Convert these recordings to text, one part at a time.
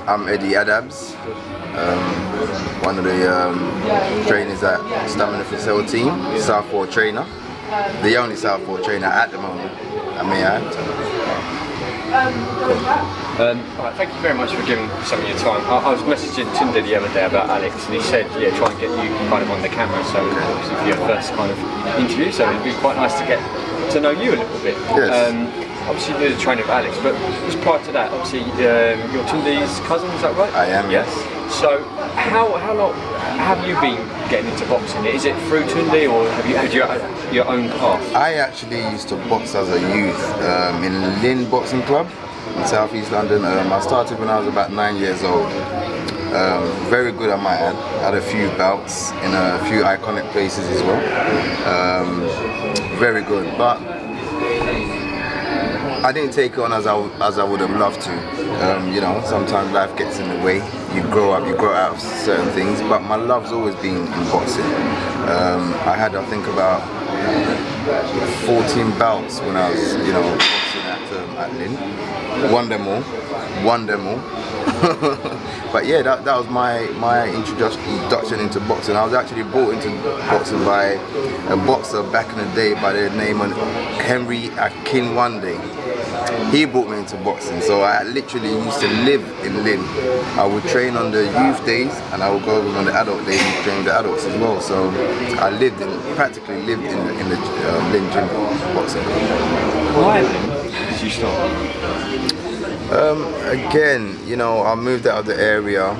I'm ADABS, one of the trainers at Stamina for Sale team, Southpaw trainer, the only Southpaw trainer at the moment, I may add. Right, thank you very much for giving some of your time. I was messaging Tunde the other day about Alex, and he said, yeah, try and get you kind of on the camera, so obviously for your first kind of interview, so it'd be quite nice to get to know you a little bit. Yes. Obviously you're the trainer of Alex, but just prior to that, obviously you're Tunde's cousin, is that right? I am, yes. So how long have you been getting into boxing? Is it through Tunde, or have you had your own path? I actually used to box as a youth in Lynn Boxing Club in South East London. I started when I was about 9 years old. Very good, I might add. Had a few bouts in a few iconic places as well. Very good, but I didn't take it on as I would have loved to. You know, sometimes life gets in the way. You grow up, you grow out of certain things. But my love's always been in boxing. I had, I think, about 14 bouts when I was, you know, boxing at Lynn. Won them all. But yeah, that was my introduction into boxing. I was actually brought into boxing by a boxer back in the day by the name of Henry Akinwande. He brought me into boxing, so I literally used to live in Lynn. I would train on the youth days, and I would go over on the adult days and train the adults as well. So I practically lived in the Lynn gym boxing. Why did you stop? Again, you know, I moved out of the area.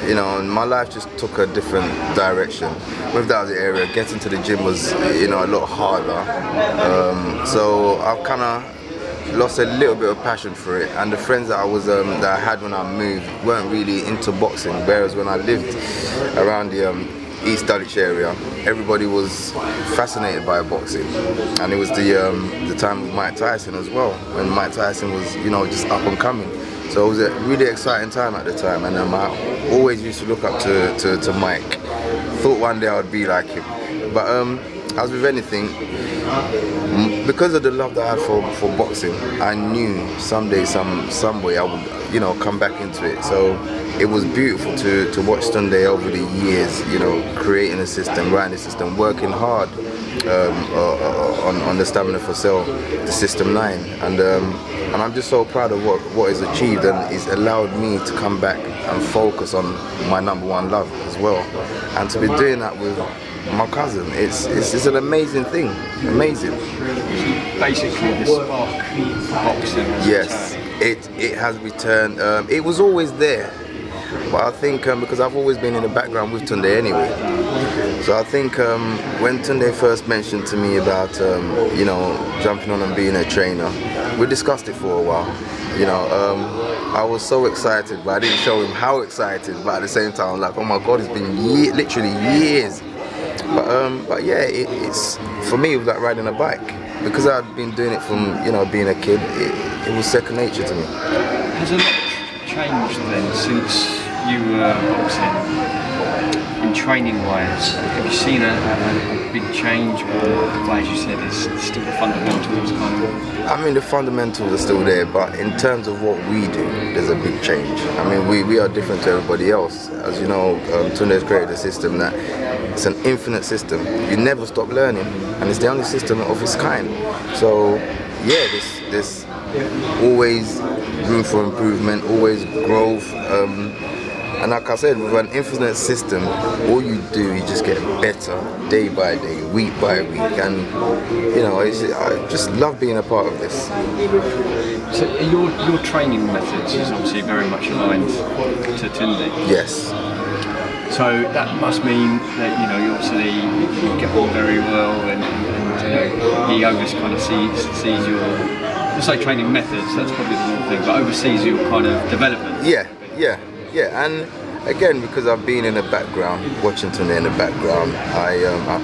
You know, and my life just took a different direction. Moved out of the area, getting to the gym was, you know, a lot harder. So I've kind of lost a little bit of passion for it. And the friends that I had when I moved weren't really into boxing. Whereas when I lived around the East Dulwich area, everybody was fascinated by boxing. And it was the time of Mike Tyson as well, when Mike Tyson was, you know, just up and coming. So it was a really exciting time at the time, and I always used to look up to Mike. Thought one day I would be like him. But as with anything, because of the love that I had for boxing, I knew someday, some way I would, you know, come back into it. So it was beautiful to watch Tunde over the years, you know, creating a system, writing a system, working hard on the Stamina for Sale, the System 9, and I'm just so proud of what is achieved, and it's allowed me to come back and focus on my #1 love as well, and to be doing that with my cousin, it's an amazing thing, amazing. Basically, the spark for boxing has yes, it has returned. It was always there. But I think because I've always been in the background with Tunde anyway, so I think when Tunde first mentioned to me about you know, jumping on and being a trainer, we discussed it for a while. You know, I was so excited, but I didn't show him how excited. But at the same time, I was like, oh my God, it's been literally years. But yeah, it's for me, it was like riding a bike, because I'd been doing it from, you know, being a kid. It was second nature to me. Has a lot changed then since you were boxing, in training wise? Have you seen a big change, or as you said, it's still the fundamentals kind of? I mean, the fundamentals are still there, but in terms of what we do, there's a big change. I mean, we are different to everybody else. As you know, Tunde's created a system that it's an infinite system. You never stop learning, and it's the only system of its kind. So yeah, there's always room for improvement, always growth. And like I said, with an infinite system, all you do is just get better day by day, week by week, and you know, I just love being a part of this. So your training methods is obviously very much aligned to Tunde. Yes. So that must mean that, you know, you get on very well, and you know, he always kind of sees your, let's say, training methods. That's probably the wrong thing, but oversees your kind of development. Yeah, and again, because I've been in the background, watching Tunde in the background,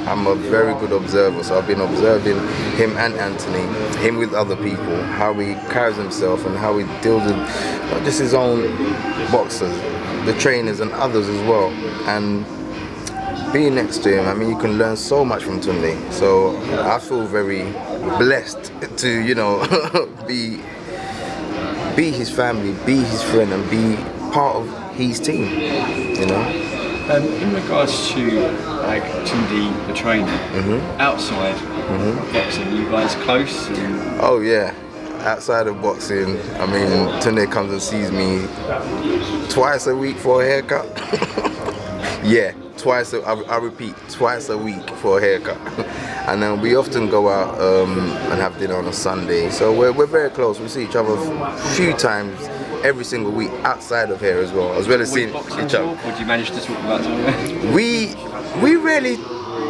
I'm a very good observer, so I've been observing him and Anthony, him with other people, how he carries himself and how he deals with not just his own boxers, the trainers and others as well. And being next to him, I mean, you can learn so much from Tunde, so I feel very blessed to, you know, be be his family, be his friend, and be part of his team. You know. In regards to like Tunde, the trainer, outside boxing, you guys close? Oh yeah. Outside of boxing, I mean, Tunde comes and sees me twice a week for a haircut. Yeah, I repeat, twice a week for a haircut. And then we often go out and have dinner on a Sunday. So we're very close. We see each other a few times every single week outside of here as well as seeing each other. Or do you manage to talk about something? We rarely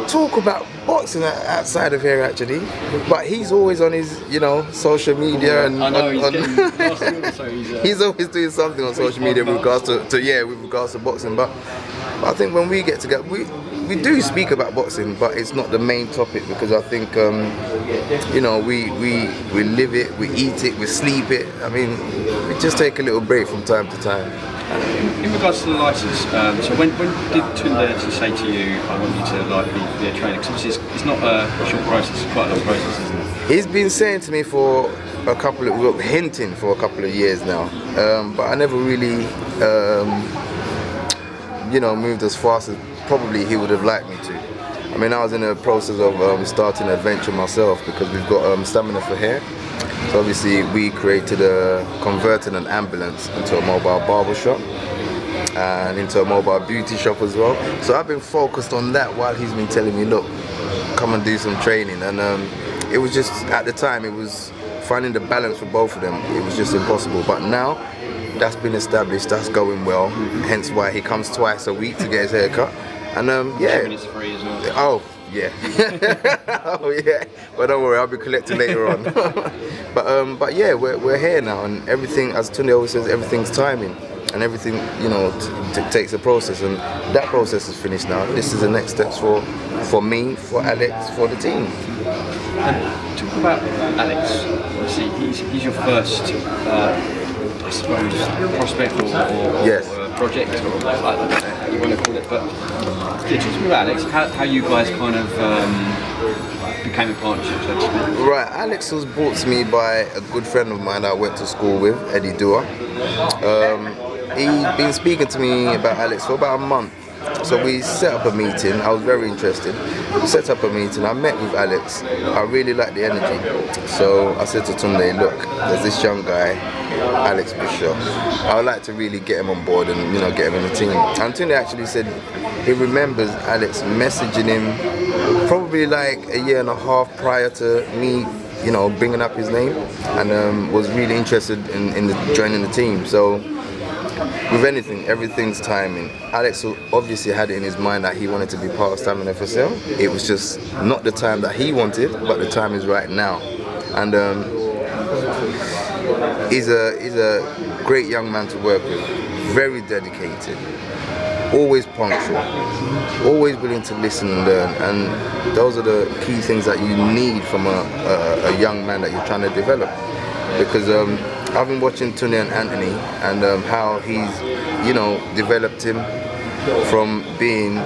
talk about boxing outside of here actually, but he's always on his, social media, and I know he's always doing something on social media with regards to boxing. But I think when we get together, we do speak about boxing, but it's not the main topic, because I think we live it, we eat it, we sleep it. I mean, we just take a little break from time to time. In regards to the license, so when did Tunde actually say to you, I want you to be a trainer? Because obviously it's not a short process, it's quite a long process, isn't it? He's been saying to me for hinting for a couple of years now, but I never really, moved as fast as probably he would have liked me to. I mean, I was in the process of starting an adventure myself, because we've got Stamina for Hair. So obviously we converted an ambulance into a mobile barber shop and into a mobile beauty shop as well. So I've been focused on that while he's been telling me, look, come and do some training. And it was just, at the time, it was finding the balance for both of them. It was just impossible. But now that's been established, that's going well. Hence why he comes twice a week to get his hair cut. And yeah. It's free as well. Oh, yeah. Oh yeah. But don't worry, I'll be collecting later on. But yeah, we're here now, and everything, as Tunde always says, everything's timing, and everything takes a process, and that process is finished now. This is the next steps for me, for Alex, for the team. Talk about Alex. Obviously, he's your first, I suppose, prospect or Yes. project, or I don't know how you want to call it, but talk to me about Alex, how you guys kind of became a partnership, so to speak. Right, Alex was brought to me by a good friend of mine that I went to school with, Eddie Dua. He'd been speaking to me about Alex for about a month. So we set up a meeting. I was very interested. We set up a meeting. I met with Alex. I really liked the energy. So I said to Tunde, look, there's this young guy, Alex Bishop. I would like to really get him on board and get him in the team. And Tunde actually said he remembers Alex messaging him probably like a year and a half prior to me, bringing up his name, and was really interested in joining the team. So with anything, everything's timing. Alex obviously had it in his mind that he wanted to be part of Stamina for Sale. It was just not the time that he wanted, but the time is right now. And he's a great young man to work with, very dedicated, always punctual, always willing to listen and learn. And those are the key things that you need from a young man that you're trying to develop. Because I've been watching Tunde and Anthony, and how he's, developed him from being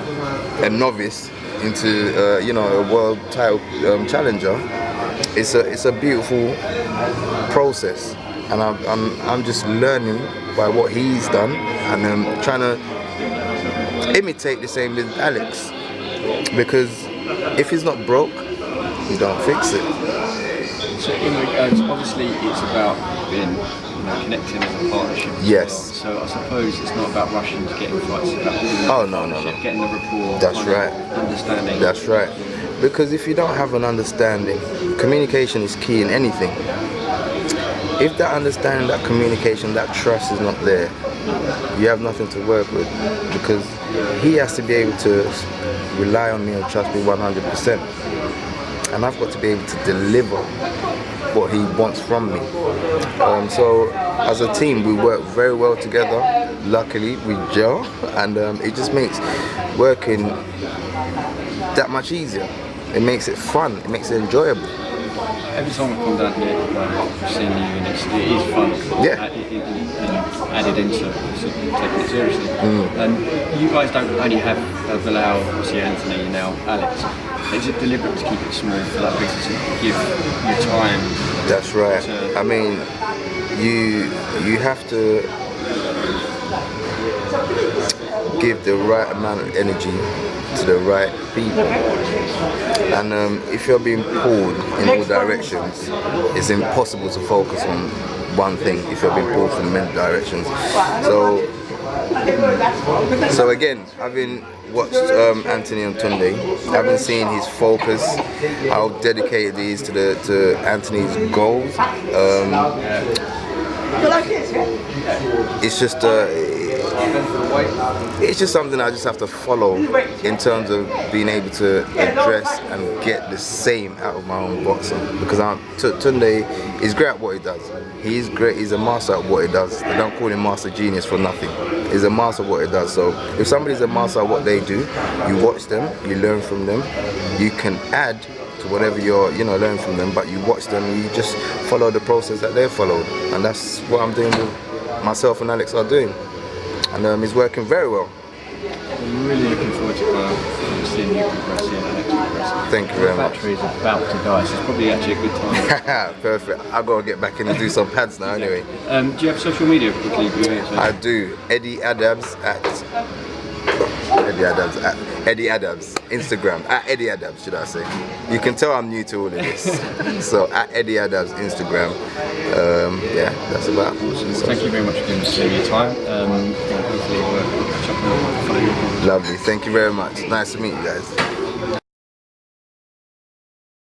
a novice into, a world title challenger. It's a beautiful process, and I'm just learning by what he's done, and trying to imitate the same with Alex. Because if he's not broke, you don't fix it. So obviously it's about being, connecting as a partnership. Yes. Well. So I suppose it's not about rushing to get in fights. It's about no. getting the rapport. That's right. Understanding. That's right. Because if you don't have an understanding, communication is key in anything. If that understanding, that communication, that trust is not there, you have nothing to work with. Because he has to be able to rely on me and trust me 100%. And I've got to be able to deliver what he wants from me. So as a team, we work very well together. Luckily, we gel, and it just makes working that much easier. It makes it fun. It makes it enjoyable. Every time I come down here, I've seen you, and it is fun. Yeah. Added into taking it seriously. And you guys don't only have Bilal, obviously Anthony, now Alex. Is it deliberate to keep it small for that reason, to give your time? That's right. I mean, you have to give the right amount of energy to the right people, and if you're being pulled in all directions, it's impossible to focus on one thing if you're being pulled from many directions. So again, having watched Anthony and Tunde, I've been seeing his focus, how dedicated he is to Anthony's goals. It's just something I just have to follow in terms of being able to address and get the same out of my own boxing, because Tunde is great at what he does. He's great. He's a master at what he does. They don't call him master genius for nothing. He's a master at what he does. So if somebody's a master at what they do, you watch them, you learn from them, you can add to whatever you're learning from them, but you watch them and you just follow the process that they've followed, and that's what I'm doing with myself and Alex are doing, and it's working very well. I'm really looking forward to seeing you progressing and Alex progressing. Thank you very much. The battery is about to die, so it's probably actually a good time. Perfect. I've got to get back in and do some pads now anyway. Do you have social media quickly? I do. ADABS at Instagram, at Eddie Adabs, should I say. You can tell I'm new to all of this. So at Eddie Adabs Instagram. Yeah, that's about it. So, thank you very much for giving us your time. Hopefully we'll catch up and follow you. Lovely, thank you very much. Nice to meet you guys.